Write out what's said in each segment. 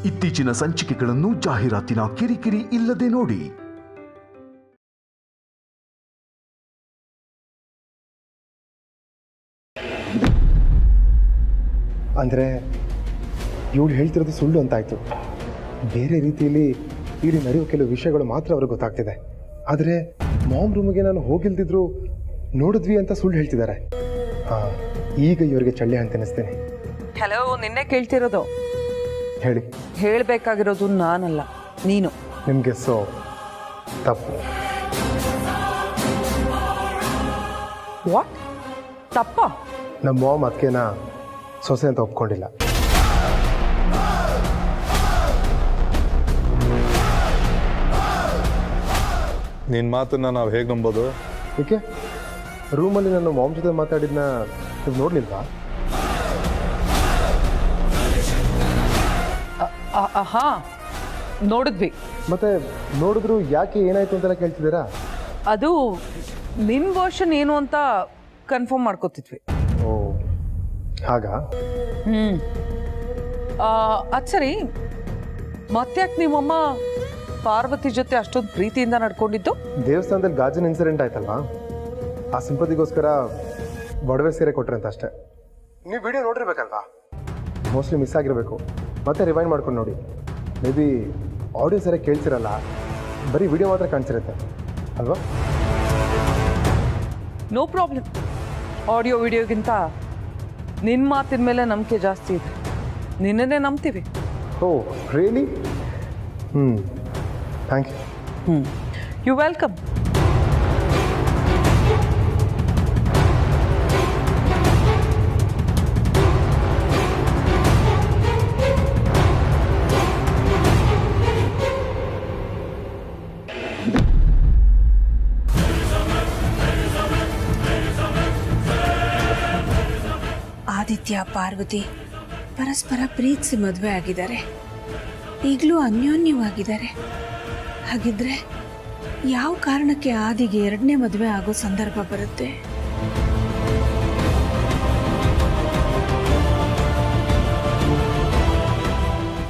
ಇತ್ತೀಚಿನ ಸಂಚಿಕೆಗಳನ್ನು ಜಾಹೀರಾತಿನ ಕಿರಿಕಿರಿ ಇಲ್ಲದೆ ನೋಡಿ. ಅಂದರೆ ಇವಳು ಹೇಳ್ತಿರೋದು ಸುಳ್ಳು ಅಂತಾಯಿತು. ಬೇರೆ ರೀತಿಯಲ್ಲಿ ಇಲ್ಲಿ ನಡೆಯೋ ಕೆಲವು ವಿಷಯಗಳು ಮಾತ್ರ ಅವ್ರಿಗೆ ಗೊತ್ತಾಗ್ತಿದೆ. ಆದರೆ ಮಾಮ್ ರೂಮಿಗೆ ನಾನು ಹೋಗಿಲ್ದಿದ್ರು ನೋಡಿದ್ವಿ ಅಂತ ಸುಳ್ಳು ಹೇಳ್ತಿದ್ದಾರೆ. ಹಾಂ, ಈಗ ಇವರಿಗೆ ಚಳ್ಳೆ ಅಂತ ಅನಿಸ್ತೇನೆ. ಹಲೋ, ನಿನ್ನೆ ಕೇಳ್ತಿರೋದು. ಹೇಳಿ. ಹೇಳಬೇಕಾಗಿರೋದು ನಾನಲ್ಲ, ನೀನು. ನಿಮಗೆ ತಪ್ಪು. ವಾಟ್? ತಪ್ಪ? ನಮ್ಮ ಮಾಮ್ ಅದಕ್ಕೆನ ಸೊಸೆ ಅಂತ ಒಪ್ಕೊಂಡಿಲ್ಲ. ನಿನ್ನ ಮಾತನ್ನ ನಾವು ಹೇಗೆ ನಂಬೋದು? ಏಕೆ? ರೂಮಲ್ಲಿ ನನ್ನ ಮಾಮ್ ಜೊತೆ ಮಾತಾಡಿದ್ನ ನೀವು ನೋಡ್ಲಿಲ್ವಾ? ಹಾ, ನೋಡಿದ್ವಿ. ಮತ್ತೆ ನೋಡಿದ್ರು ಯಾಕೆ ಏನಾಯ್ತು ಅಂತೆಲ್ಲ ಕೇಳ್ತಿದ್ದೀರಾ? ಅದು ನಿನ್ನ ವರ್ಷನ್ ಏನು ಅಂತ ಕನ್ಫರ್ಮ್ ಮಾಡ್ಕೋತಿದ್ವಿ. ಓ, ಹಾಗಾ? ಅದು ಸರಿ, ಮತ್ತ್ಯಾಕೆ ನಿಮ್ಮಮ್ಮ ಪಾರ್ವತಿ ಜೊತೆ ಅಷ್ಟೊಂದು ಪ್ರೀತಿಯಿಂದ ನಡ್ಕೊಂಡಿದ್ದು? ದೇವಸ್ಥಾನದಲ್ಲಿ ಗಾಜಿನ ಇನ್ಸಿಡೆಂಟ್ ಆಯ್ತಲ್ವಾ, ಆ ಸಿಂಪತಿಗೋಸ್ಕರ ಒಡವೆ ಸೀರೆ ಕೊಟ್ರಂತ ಅಷ್ಟೇ. ನೀವು ವಿಡಿಯೋ ನೋಡಿರ್ಬೇಕಲ್ವಾ? ಮೋಸ್ಟ್ಲಿ ಮಿಸ್ ಆಗಿರಬೇಕು. ಮತ್ತೆ ರಿವೈಂಡ್ ಮಾಡ್ಕೊಂಡು ನೋಡಿ. ಮೇ ಬಿ ಆಡಿಯೋ ಸರಿಯಾಗಿ ಕೇಳ್ತಿರಲ್ಲ, ಬರೀ ವಿಡಿಯೋ ಮಾತ್ರ ಕಾಣಿಸಿರುತ್ತೆ ಅಲ್ವಾ? No problem. ಆಡಿಯೋ ವಿಡಿಯೋಗಿಂತ ನಿನ್ನ ಮಾತಿನ ಮೇಲೆ ನಂಬಿಕೆ ಜಾಸ್ತಿ ಇದೆ. ನಿನ್ನನ್ನೇ ನಂಬ್ತೀವಿ. Oh really? Thank you. You welcome. Aditya Parvati ಪರಸ್ಪರ ಪ್ರೀತಿಸಿ ಮದುವೆ ಆಗಿದ್ದಾರೆ. ಈಗಲೂ ಅನ್ಯೋನ್ಯವಾಗಿದ್ದಾರೆ. ಹಾಗಿದ್ರೆ ಯಾವ ಕಾರಣಕ್ಕೆ ಆದಿಗೆ ಎರಡನೇ ಮದುವೆ ಆಗೋ ಸಂದರ್ಭ ಬರುತ್ತೆ?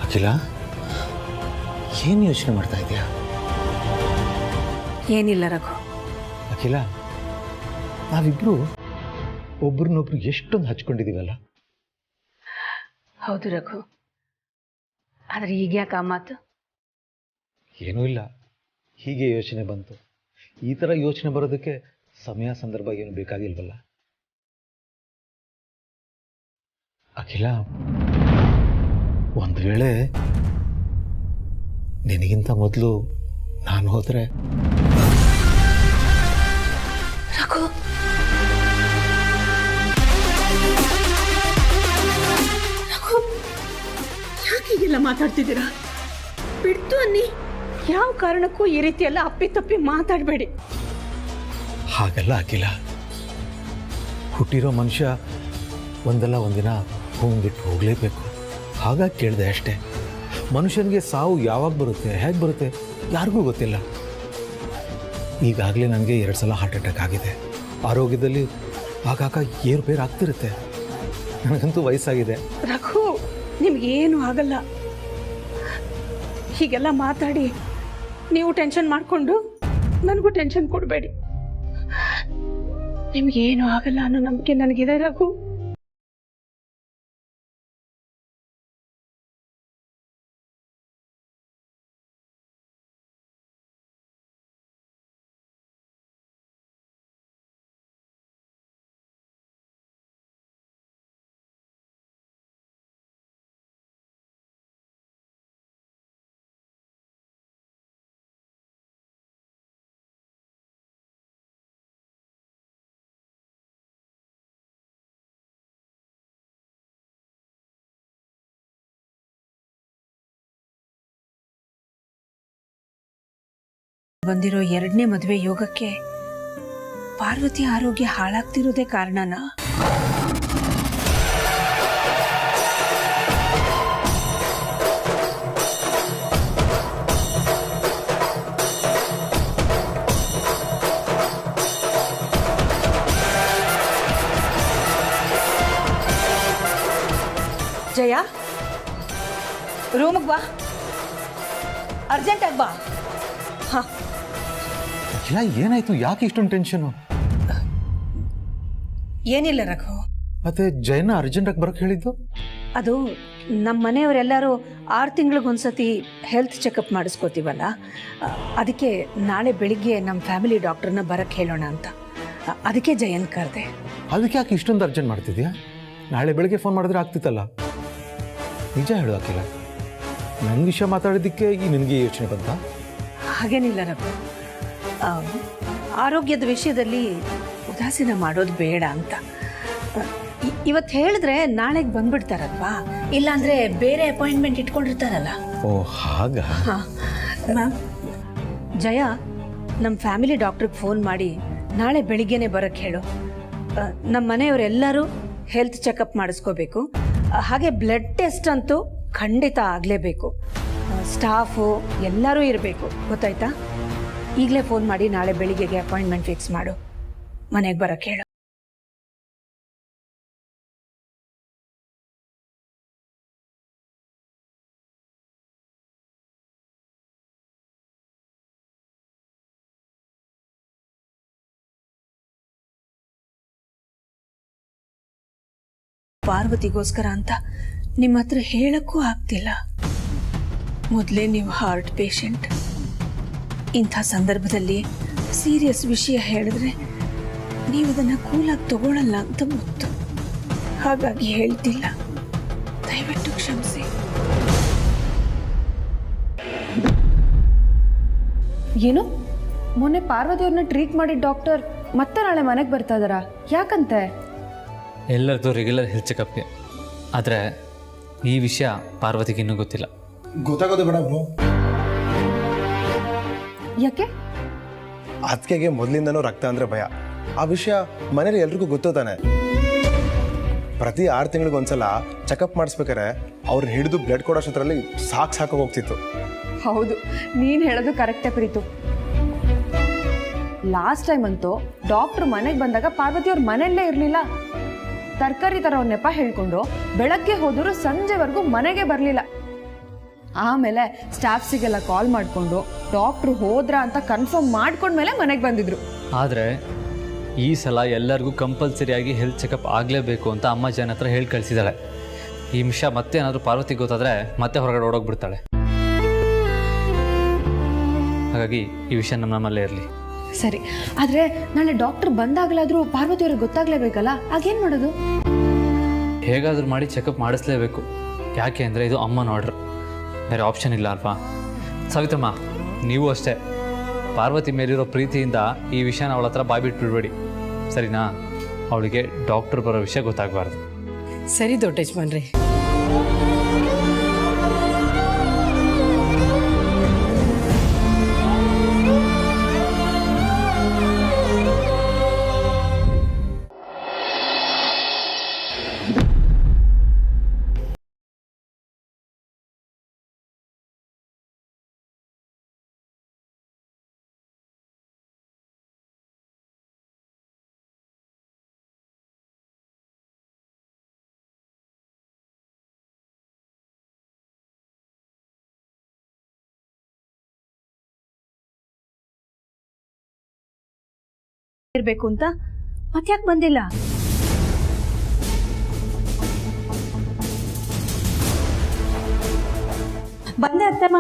ಅಖಿಲ, ಏನು ಯೋಚನೆ ಮಾಡ್ತಾ ಇದೆಯಾ? ಏನಿಲ್ಲ ರಘು. ಅಖಿಲ, ನಾವಿಬ್ರು ಒಬ್ರನ್ನೊಬ್ರು ಎಷ್ಟೊಂದು ಹಚ್ಕೊಂಡಿದ್ದೀವಲ್ಲ. ಹೌದು ರಘು, ಆದರೆ ಈಗ ಯಾಕೆ ಆ ಮಾತು? ಏನೂ ಇಲ್ಲ, ಹೀಗೆ ಯೋಚನೆ ಬಂತು. ಈ ಥರ ಯೋಚನೆ ಬರೋದಕ್ಕೆ ಸಮಯ ಸಂದರ್ಭ ಏನು ಬೇಕಾಗಿಲ್ವಲ್ಲ. ಅಖಿಲ, ಒಂದು ವೇಳೆ ನಿನಗಿಂತ ಮೊದಲು ನಾನು ಹೋದರೆ? ರಘು, ಯಾಕೆ ಹೀಗೆಲ್ಲ ಮಾತಾಡ್ತಿದ್ದೀರಾ? ಬಿಡ್ತು ಅನ್ನಿ. ಯಾವ ಕಾರಣಕ್ಕೂ ಈ ರೀತಿ ಎಲ್ಲ ಅಪ್ಪಿತಪ್ಪಿ ಮಾತಾಡಬೇಡಿ. ಹಾಗಲ್ಲ ಅಖಿಲ, ಹುಟ್ಟಿರೋ ಮನುಷ್ಯ ಒಂದಲ್ಲ ಒಂದಿನ ಭೂಮಿ ಬಿಟ್ಟು ಹೋಗಲೇಬೇಕು. ಹಾಗಾಗಿ ಕೇಳಿದೆ ಅಷ್ಟೇ. ಮನುಷ್ಯನಿಗೆ ಸಾವು ಯಾವಾಗ ಬರುತ್ತೆ, ಹೇಗೆ ಬರುತ್ತೆ ಯಾರಿಗೂ ಗೊತ್ತಿಲ್ಲ. ಈಗಾಗಲೇ ನನಗೆ 2 ಸಲ ಹಾರ್ಟ್ ಅಟ್ಯಾಕ್ ಆಗಿದೆ. ಆರೋಗ್ಯದಲ್ಲಿ ಆಗಾಗ ಏರುಪೇರು ಆಗ್ತಿರುತ್ತೆ. ನನಗಂತೂ ವಯಸ್ಸಾಗಿದೆ. ರಘು, ನಿಮ್ಗೇನು ಆಗಲ್ಲ. ಹೀಗೆಲ್ಲ ಮಾತಾಡಿ ನೀವು ಟೆನ್ಷನ್ ಮಾಡಿಕೊಂಡು ನನಗೂ ಟೆನ್ಷನ್ ಕೊಡಬೇಡಿ. ನಿಮ್ಗೇನು ಆಗಲ್ಲ ಅನ್ನೋ ನಂಬಿಕೆ ನನಗಿದೆ ರಘು. ಬಂದಿರೋ ಎರಡನೇ ಮದುವೆ ಯೋಗಕ್ಕೆ ಪಾರ್ವತಿ ಆರೋಗ್ಯ ಹಾಳಾಗ್ತಿರೋದೇ ಕಾರಣನಾ? ಜಯ, ರೂಮಿಗೆ ಬಾ, ಅರ್ಜೆಂಟಾಗಿ ಬಾ. ಹಾಂ, ಅಖಿಲ ಏನಾಯ್ತು? ಯಾಕೆ ಇಷ್ಟೊಂದು ಟೆನ್ಷನು? ಏನಿಲ್ಲ ರಘು. ಮತ್ತೆ ಜಯನ ಅರ್ಜೆಂಟಾಗಿ ಬರೋಕ್ಕೆ ಹೇಳಿದ್ದು? ಅದು ನಮ್ಮ ಮನೆಯವರೆಲ್ಲರೂ 6 ತಿಂಗಳಿಗೊಂದ್ಸತಿ ಹೆಲ್ತ್ ಚೆಕಪ್ ಮಾಡಿಸ್ಕೋತೀವಲ್ಲ, ಅದಕ್ಕೆ ನಾಳೆ ಬೆಳಿಗ್ಗೆ ನಮ್ಮ ಫ್ಯಾಮಿಲಿ ಡಾಕ್ಟ್ರನ್ನ ಬರಕ್ಕೆ ಹೇಳೋಣ ಅಂತ. ಅದಕ್ಕೆ ಜಯನ್ ಕರೆದೆ. ಅದಕ್ಕೆ ಯಾಕೆ ಇಷ್ಟೊಂದು ಅರ್ಜೆಂಟ್ ಮಾಡ್ತಿದ್ಯಾ? ನಾಳೆ ಬೆಳಗ್ಗೆ ಫೋನ್ ಮಾಡಿದ್ರೆ ಆಗ್ತಿತ್ತಲ್ಲ. ನಿಜ ಹೇಳು ಅಖಿಲ, ನನ್ನ ವಿಷಯ ಮಾತಾಡೋದಕ್ಕೆ ಈ ನಿನಗೆ ಯೋಚನೆ ಬಂತ? ಹಾಗೇನಿಲ್ಲ ರಘು, ಆರೋಗ್ಯದ ವಿಷಯದಲ್ಲಿ ಉದಾಸೀನ ಮಾಡೋದು ಬೇಡ ಅಂತ. ಇವತ್ತು ಹೇಳಿದ್ರೆ ನಾಳೆಗೆ ಬಂದ್ಬಿಡ್ತಾರಲ್ವಾ, ಇಲ್ಲಾಂದ್ರೆ ಬೇರೆ ಅಪಾಯಿಂಟ್ಮೆಂಟ್ ಇಟ್ಕೊಂಡಿರ್ತಾರಲ್ಲ. ಓ ಹಾಗ? ಮ್ಯಾಮ್, ಜಯ ನಮ್ಮ ಫ್ಯಾಮಿಲಿ ಡಾಕ್ಟ್ರಿಗೆ ಫೋನ್ ಮಾಡಿ ನಾಳೆ ಬೆಳಿಗ್ಗೆನೆ ಬರೋಕ್ಕೆ ಹೇಳು. ನಮ್ಮ ಮನೆಯವರೆಲ್ಲರೂ ಹೆಲ್ತ್ ಚೆಕಪ್ ಮಾಡಿಸ್ಕೋಬೇಕು. ಹಾಗೆ ಬ್ಲಡ್ ಟೆಸ್ಟ್ ಅಂತೂ ಖಂಡಿತ ಆಗಲೇಬೇಕು. ಸ್ಟಾಫು ಎಲ್ಲರೂ ಇರಬೇಕು, ಗೊತ್ತಾಯ್ತಾ? ಈಗಲೇ ಫೋನ್ ಮಾಡಿ ನಾಳೆ ಬೆಳಿಗ್ಗೆಗೆ ಅಪಾಯಿಂಟ್ಮೆಂಟ್ ಫಿಕ್ಸ್ ಮಾಡು, ಮನೆಗೆ ಬರೋಕ್ಕೆ ಹೇಳು. ಪಾರ್ವತಿಗೋಸ್ಕರ ಅಂತ ನಿಮ್ಮ ಹತ್ರ ಹೇಳಕ್ಕೂ ಆಗ್ತಿಲ್ಲ. ಮೊದಲೇ ನೀವು ಹಾರ್ಟ್ ಪೇಷಂಟ್. ಇಂಥ ಸಂದರ್ಭದಲ್ಲಿ ಸೀರಿಯಸ್ ವಿಷಯ ಹೇಳಿದ್ರೆ ನೀವು ಅದನ್ನು ಕೂಲಾಗಿ ತಗೊಳ್ಳಲ್ಲ ಅಂತ ಗೊತ್ತು. ಹಾಗಾಗಿ ಹೇಳ್ತಿಲ್ಲ, ದಯವಿಟ್ಟು ಕ್ಷಮಿಸಿ. ಏನು? ಮೊನ್ನೆ ಪಾರ್ವತಿಯವ್ರನ್ನ ಟ್ರೀಟ್ ಮಾಡಿದ ಡಾಕ್ಟರ್ ಮತ್ತೆ ನಾಳೆ ಮನೆಗೆ ಬರ್ತಾ ಇದ್ದಾರಾ? ಯಾಕಂತೆ? ಎಲ್ಲರದ್ದು ರೆಗ್ಯುಲರ್ ಹೆಲ್ತ್ ಚೆಕಪ್ಗೆ. ಆದರೆ ಈ ವಿಷಯ ಪಾರ್ವತಿಗೆ ಇನ್ನೂ ಗೊತ್ತಿಲ್ಲ. ಗೊತ್ತಾಗೋದು ಬೇಡ ಬ್ರೋ. ಯಾಕೆ? ಅದಕ್ಕೆ ಮೊದಲಿಂದನೂ ರಕ್ತ ಅಂದರೆ ಭಯ. ಆ ವಿಷಯ ಮನೇಲಿ ಎಲ್ರಿಗೂ ಗೊತ್ತು ತಾನೆ. ಪ್ರತಿ 6 ತಿಂಗಳಿಗೊಂದ್ಸಲ ಚೆಕಪ್ ಮಾಡಿಸ್ಬೇಕಾರೆ ಅವ್ರನ್ನ ಹಿಡಿದು ಬ್ಲಡ್ ಕೊಡೋಷ್ಟರಲ್ಲಿ ಸಾಕು ಹೋಗ್ತಿತ್ತು. ಹೌದು, ನೀನು ಹೇಳೋದು ಕರೆಕ್ಟೇ ಪ್ರೀತು. ಲಾಸ್ಟ್ ಟೈಮ್ ಅಂತೂ ಡಾಕ್ಟ್ರು ಮನೆಗೆ ಬಂದಾಗ ಪಾರ್ವತಿಯವ್ರ ಮನೆಯಲ್ಲೇ ಇರಲಿಲ್ಲ. ತರಕಾರಿ ಥರ ಅವ್ರ ನೆಪ ಹೇಳ್ಕೊಂಡು ಬೆಳಗ್ಗೆ ಹೋದರೂ ಸಂಜೆವರೆಗೂ ಮನೆಗೆ ಬರಲಿಲ್ಲ. ಆಮೇಲೆ ಸ್ಟಾಫ್ಸಿಗೆಲ್ಲ ಕಾಲ್ ಮಾಡಿಕೊಂಡು ಡಾಕ್ಟ್ರು ಹೋದ್ರಾ ಅಂತ ಕನ್ಫರ್ಮ್ ಮಾಡ್ಕೊಂಡ್ಮೇಲೆ ಮನೆಗೆ ಬಂದಿದ್ರು. ಆದರೆ ಈ ಸಲ ಎಲ್ಲರಿಗೂ ಕಂಪಲ್ಸರಿಯಾಗಿ ಹೆಲ್ತ್ ಚೆಕಪ್ ಆಗಲೇಬೇಕು ಅಂತ ಅಮ್ಮ ಜನ ಹತ್ರ ಹೇಳಿ ಕಳಿಸಿದ್ದಾಳೆ. ಈ ವಿಷಯ ಮತ್ತೆ ಏನಾದರೂ ಪಾರ್ವತಿಗೆ ಗೊತ್ತಾದರೆ ಮತ್ತೆ ಹೊರಗಡೆ ಓಡೋಗ್ಬಿಡ್ತಾಳೆ. ಹಾಗಾಗಿ ಈ ವಿಷಯ ನಮ್ಮಲ್ಲೇ ಇರಲಿ. ಸರಿ, ಆದರೆ ನಾಳೆ ಡಾಕ್ಟ್ರ್ ಬಂದಾಗಲಾದರೂ ಪಾರ್ವತಿಯವ್ರಿಗೆ ಗೊತ್ತಾಗಲೇಬೇಕಲ್ಲ, ಆಗೇನು ಮಾಡೋದು? ಹೇಗಾದರೂ ಮಾಡಿ ಚೆಕಪ್ ಮಾಡಿಸ್ಲೇಬೇಕು. ಯಾಕೆ ಅಂದರೆ ಇದು ಅಮ್ಮನ ಆರ್ಡ್ರ್, ಬೇರೆ ಆಪ್ಷನ್ ಇಲ್ಲ ಅಲ್ವಾ? ಸವಿತಮ್ಮ, ನೀವು ಅಷ್ಟೇ ಪಾರ್ವತಿ ಮೇಲಿರೋ ಪ್ರೀತಿಯಿಂದ ಈ ವಿಷಯನ ಅವಳ ಹತ್ರ ಬಾಯ್ಬಿಟ್ಟು ಬಿಡಬೇಡಿ, ಸರಿನಾ? ಅವಳಿಗೆ ಡಾಕ್ಟ್ರ್ ಬರೋ ವಿಷಯ ಗೊತ್ತಾಗಬಾರ್ದು. ಸರಿ ದೊಡ್ಡ ಯಜಮಾನ್ರಿ. ಇರಬೇಕು ಅಂತ ಮತ್ತ್ಯಾಕೆ ಬಂದಿಲ್ಲ? ಬಂದೆ ಅತ್ತಮ್ಮ.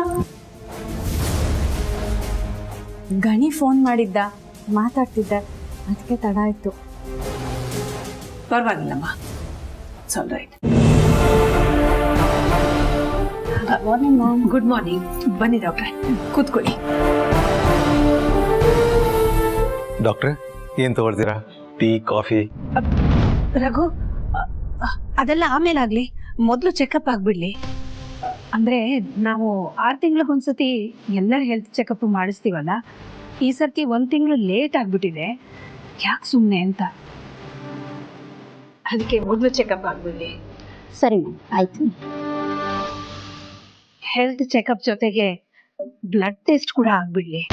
ಗಣಿ ಫೋನ್ ಮಾಡಿದ್ದ, ಮಾತಾಡ್ತಿದ್ದೆ, ಅದಕ್ಕೆ ತಡ ಆಯ್ತು. ಪರವಾಗಿಲ್ಲಮ್ಮ, it's all right. Morning ma'am. Good morning. ಬನ್ನಿ ಡಾಕ್ಟ್ರೆ, ಕೂತ್ಕೊಳ್ಳಿ. ಡಾಕ್ಟ್ರೆ, ಏನು ತಗೊಳ್ತೀರಾ? Tea, coffee? ರಘು, ಅದೆಲ್ಲ ಆಮೇಲೆ ಆಗ್ಲಿ, ಮೊದಲು ಚೆಕಪ್ ಆಗ್ಬಿಡ್ಲಿ. ಅಂದ್ರೆ ನಾವು 6 ತಿಂಗಳಿಗೊಂದ್ಸತಿ ಎಲ್ಲರ ಹೆಲ್ತ್ ಚೆಕಪ್ ಮಾಡಿಸ್ತೀವಲ್ಲ, ಈ ಸರ್ತಿ 1 ತಿಂಗಳು ಲೇಟ್ ಆಗ್ಬಿಟ್ಟಿದೆ. ಯಾಕೆ ಸುಮ್ಮನೆ ಅಂತ, ಅದಕ್ಕೆ ಮೊದಲು ಚೆಕಪ್ ಆಗ್ಬಿಡ್ಲಿ. ಸರಿ ಆಯ್ತು. ಹೆಲ್ತ್ ಚೆಕಪ್ ಜೊತೆಗೆ ಬ್ಲಡ್ ಟೆಸ್ಟ್ ಕೂಡ ಆಗ್ಬಿಡ್ಲಿ.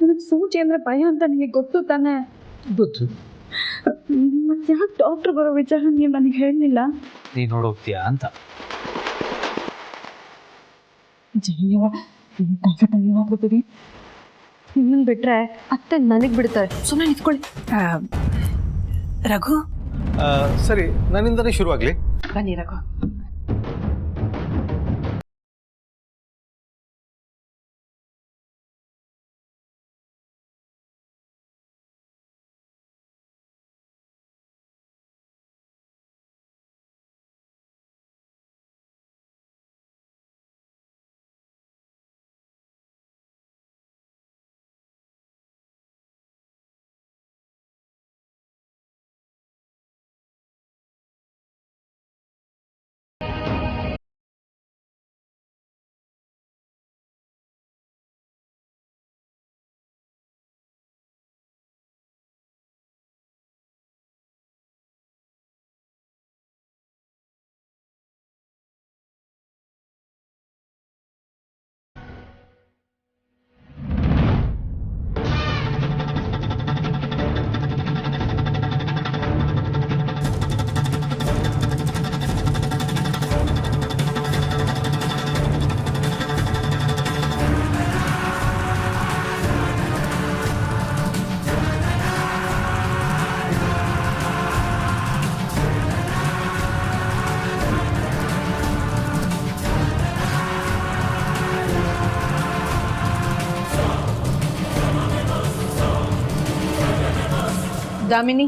ನನಗೆ ಸೂಜಿ ಅಂದ್ರೆ ಭಯ ಅಂತ ನಿಮಗೆ ಗೊತ್ತು ತಾನೆ? ಗೊತ್ತು. ಮತ್ತೆ ಯಾಕೆ ಡಾಕ್ಟರ್ ಬರೋ ವಿಚಾರ ನೀವು ನನಗೆ ಹೇಳಲಿಲ್ಲ? ನೀನು ನೋಡೋಗ್ತೀಯಾ ಅಂತ. ನಿಮ್ಮನ್ನು ಬಿಟ್ರೆ ಅತ್ತೆ ನನಗೆ ಬಿಡ್ತಾರೆ. ಸುಮ್ಮನೆ ನಿಂತ್ಕೊಳ್ಳಿ. ರಘು, ಸರಿ, ನನ್ನಿಂದನೇ ಶುರುವಾಗಲಿ. ಬನ್ನಿ ರಘು. ದಾಮಿನಿ,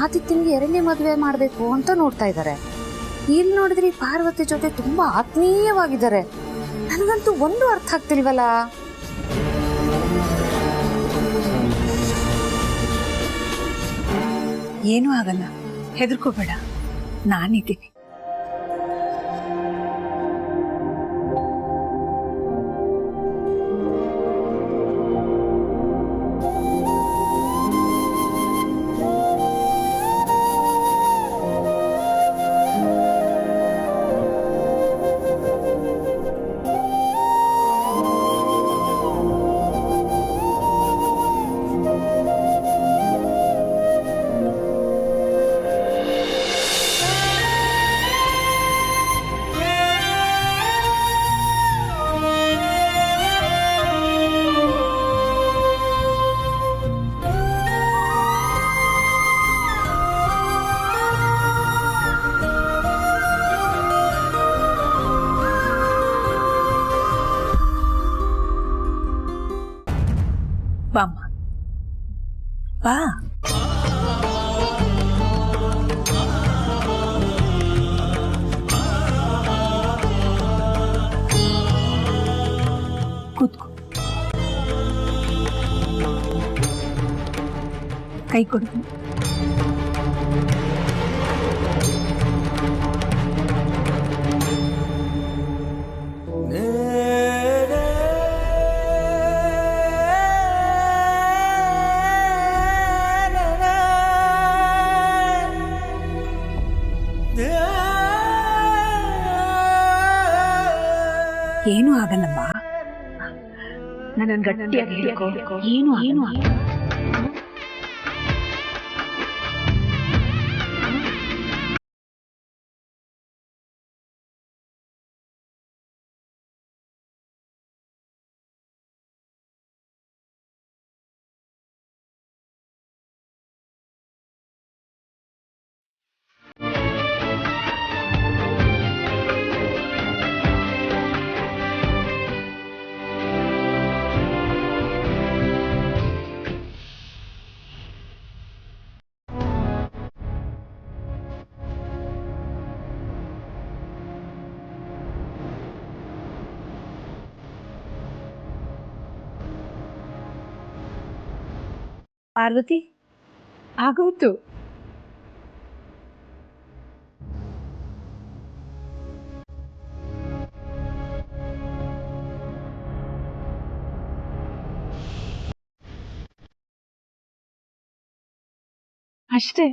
ಆದಿತ್ಯನ್ಗೆ 2ನೇ ಮದುವೆ ಮಾಡಬೇಕು ಅಂತ ನೋಡ್ತಾ ಇದ್ದಾರೆ. ಇಲ್ಲಿ ನೋಡಿದ್ರೆ ಪಾರ್ವತಿ ಜೊತೆ ತುಂಬಾ ಆತ್ಮೀಯವಾಗಿದ್ದಾರೆ. ನನಗಂತೂ ಒಂದು ಅರ್ಥ ಆಗ್ತಿಲ್ವಲ್ಲ. ಏನೂ ಆಗಲ್ಲ, ಹೆದರ್ಕೋಬೇಡ, ನಾನಿದ್ದೀನಿ. ಬಾಮ್ಮ, ಬಾ. ಕೂತ್ಕೋ, ಕೈ ಕೊಡು. ಏನೂ ಆಗಲ್ಲಮ್ಮ, ನನ್ನನ್ನು ಗಟ್ಟಿಯಾಗಿ ಹಿಡ್ಕೋ. ಏನೂ ಆಗಲ್ಲ. ಪಾರ್ವತಿ, ಆಗೋಯ್ತು. ಅಷ್ಟೇ.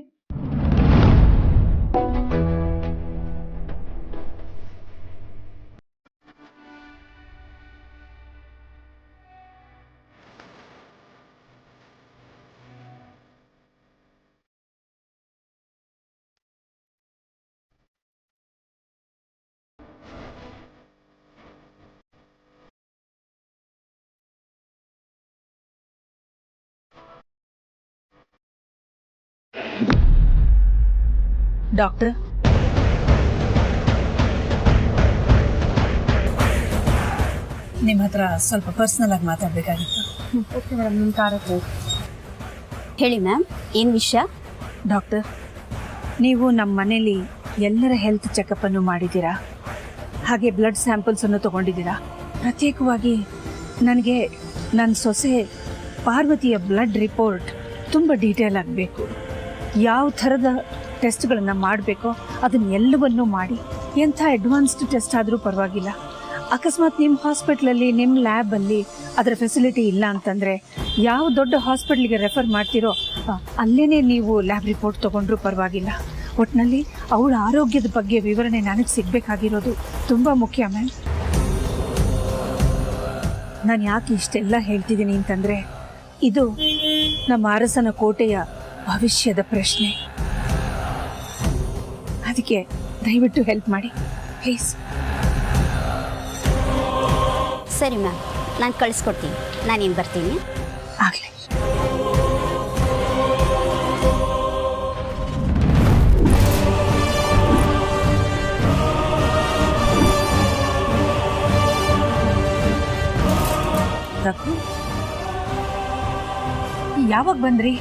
ಡಾಕ್ಟರ್, ನಿಮ್ಮ ಹತ್ರ ಸ್ವಲ್ಪ ಪರ್ಸನಲ್ ಆಗಿ ಮಾತಾಡಬೇಕಾಗಿತ್ತು. ಓಕೆ ಮೇಡಮ್, ನಿಮ್ಮ ಕಾರ್ಯಕ್ರಮ ಹೇಳಿ ಮ್ಯಾಮ್, ಏನು ವಿಷಯ? ಡಾಕ್ಟರ್, ನೀವು ನಮ್ಮ ಮನೇಲಿ ಎಲ್ಲರ ಹೆಲ್ತ್ ಚೆಕಪ್ಪನ್ನು ಮಾಡಿದ್ದೀರಾ, ಹಾಗೆ ಬ್ಲಡ್ ಸ್ಯಾಂಪಲ್ಸನ್ನು ತೊಗೊಂಡಿದ್ದೀರಾ. ಪ್ರತ್ಯೇಕವಾಗಿ ನನಗೆ ನನ್ನ ಸೊಸೆ ಪಾರ್ವತಿಯ ಬ್ಲಡ್ ರಿಪೋರ್ಟ್ ತುಂಬ ಡೀಟೇಲ್ ಆಗಬೇಕು. ಯಾವ ಥರದ ಟೆಸ್ಟ್ಗಳನ್ನು ಮಾಡಬೇಕೋ ಅದನ್ನೆಲ್ಲವನ್ನೂ ಮಾಡಿ. ಎಂಥ ಅಡ್ವಾನ್ಸ್ಡ್ ಟೆಸ್ಟ್ ಆದರೂ ಪರವಾಗಿಲ್ಲ. ಅಕಸ್ಮಾತ್ ನಿಮ್ಮ ಹಾಸ್ಪಿಟ್ಲಲ್ಲಿ, ನಿಮ್ಮ ಲ್ಯಾಬಲ್ಲಿ ಅದರ ಫೆಸಿಲಿಟಿ ಇಲ್ಲ ಅಂತಂದರೆ ಯಾವ ದೊಡ್ಡ ಹಾಸ್ಪಿಟ್ಲಿಗೆ ರೆಫರ್ ಮಾಡ್ತೀರೋ ಅಲ್ಲೇ ನೀವು ಲ್ಯಾಬ್ ರಿಪೋರ್ಟ್ ತೊಗೊಂಡ್ರೂ ಪರವಾಗಿಲ್ಲ. ಒಟ್ಟಿನಲ್ಲಿ ಅವಳ ಆರೋಗ್ಯದ ಬಗ್ಗೆ ವಿವರಣೆ ನನಗೆ ಸಿಗಬೇಕಾಗಿರೋದು ತುಂಬ ಮುಖ್ಯ ಮ್ಯಾಮ್. ನಾನು ಯಾಕೆ ಇಷ್ಟೆಲ್ಲ ಹೇಳ್ತಿದ್ದೀನಿ ಅಂತಂದರೆ ಇದು ನಮ್ಮ ಅರಸನ ಕೋಟೆಯ ಭವಿಷ್ಯದ ಪ್ರಶ್ನೆ. ಅದಕ್ಕೆ ದಯವಿಟ್ಟು ಹೆಲ್ಪ್ ಮಾಡಿ ಪ್ಲೀಸ್. ಸರಿ ಮ್ಯಾಮ್, ನಾನು ಕಳಿಸ್ಕೊಡ್ತೀನಿ. ನಾನೇನು ಬರ್ತೀನಿ. ಆಗಲಿ. ಯಾವಾಗ ಬಂದ್ರಿ?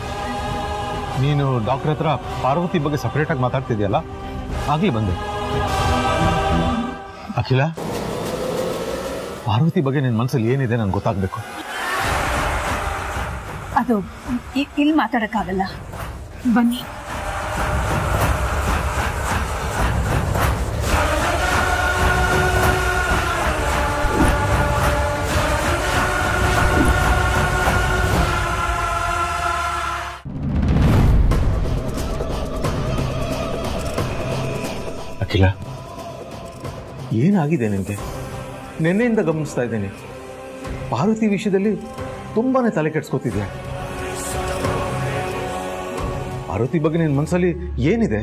ನೀನು ಡಾಕ್ಟರ್ ಹತ್ರ ಪಾರ್ವತಿ ಬಗ್ಗೆ ಸಪ್ರೇಟಾಗಿ ಮಾತಾಡ್ತಿದ್ಯಲ್ಲ, ಆಗಲಿ ಬಂದೆ. ಅಖಿಲ, ಪಾರ್ವತಿ ಬಗ್ಗೆ ನಿನ್ನ ಮನಸ್ಸಲ್ಲಿ ಏನಿದೆ ನನಗೆ ಗೊತ್ತಾಗಬೇಕು. ಅದು ಇಲ್ಲಿ ಮಾತಾಡೋಕ್ಕಾಗಲ್ಲ, ಬನ್ನಿ. ಅಖಿಲ, ಏನಾಗಿದೆ ನಿನಗೆ? ನಿನ್ನೆಯಿಂದ ಗಮನಿಸ್ತಾ ಇದ್ದೇನೆ, ಪಾರ್ವತಿ ವಿಷಯದಲ್ಲಿ ತುಂಬಾನೇ ತಲೆ ಕೆಡ್ಸ್ಕೊತಿದ್ಯಾ. ಪಾರ್ವತಿ ಬಗ್ಗೆ ನಿನ್ನ ಮನಸ್ಸಲ್ಲಿ ಏನಿದೆ?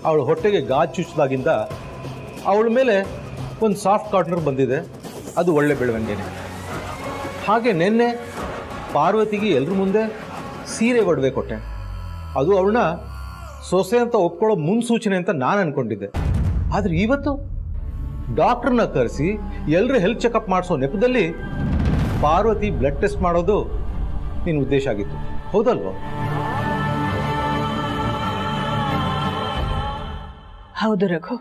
ಅವಳ ಹೊಟ್ಟೆಗೆ ಗಾಜು ಚುಚ್ಚಿದಾಗಿಂದ ಅವಳ ಮೇಲೆ ಒಂದು ಸಾಫ್ಟ್ ಕಾರ್ನರ್ ಬಂದಿದೆ, ಅದು ಒಳ್ಳೆ ಬೆಳವಣಿಗೆನೆ. ಹಾಗೆ ನಿನ್ನೆ ಪಾರ್ವತಿಗೆ ಎಲ್ರ ಮುಂದೆ ಸೀರೆ ಒಡವೆ ಕೊಟ್ಟೆ, ಅದು ಅವಳನ್ನ ಸೊಸೆ ಅಂತ ಒಪ್ಕೊಳ್ಳೋ ಮುನ್ಸೂಚನೆ ಅಂತ ನಾನು ಅನ್ಕೊಂಡಿದ್ದೆ. ಆದ್ರೆ ಇವತ್ತು ಡಾಕ್ಟರ್ನ ಕರೆಸಿ ಎಲ್ಲರೂ ಹೆಲ್ತ್ ಚೆಕಪ್ ಮಾಡಿಸೋ ನೆಪದಲ್ಲಿ ಪಾರ್ವತಿ ಬ್ಲಡ್ ಟೆಸ್ಟ್ ಮಾಡೋದು ನಿನ್ನ ಉದ್ದೇಶ ಆಗಿತ್ತು, ಹೌದಲ್ವಾ? ಹೌದು ರಘು.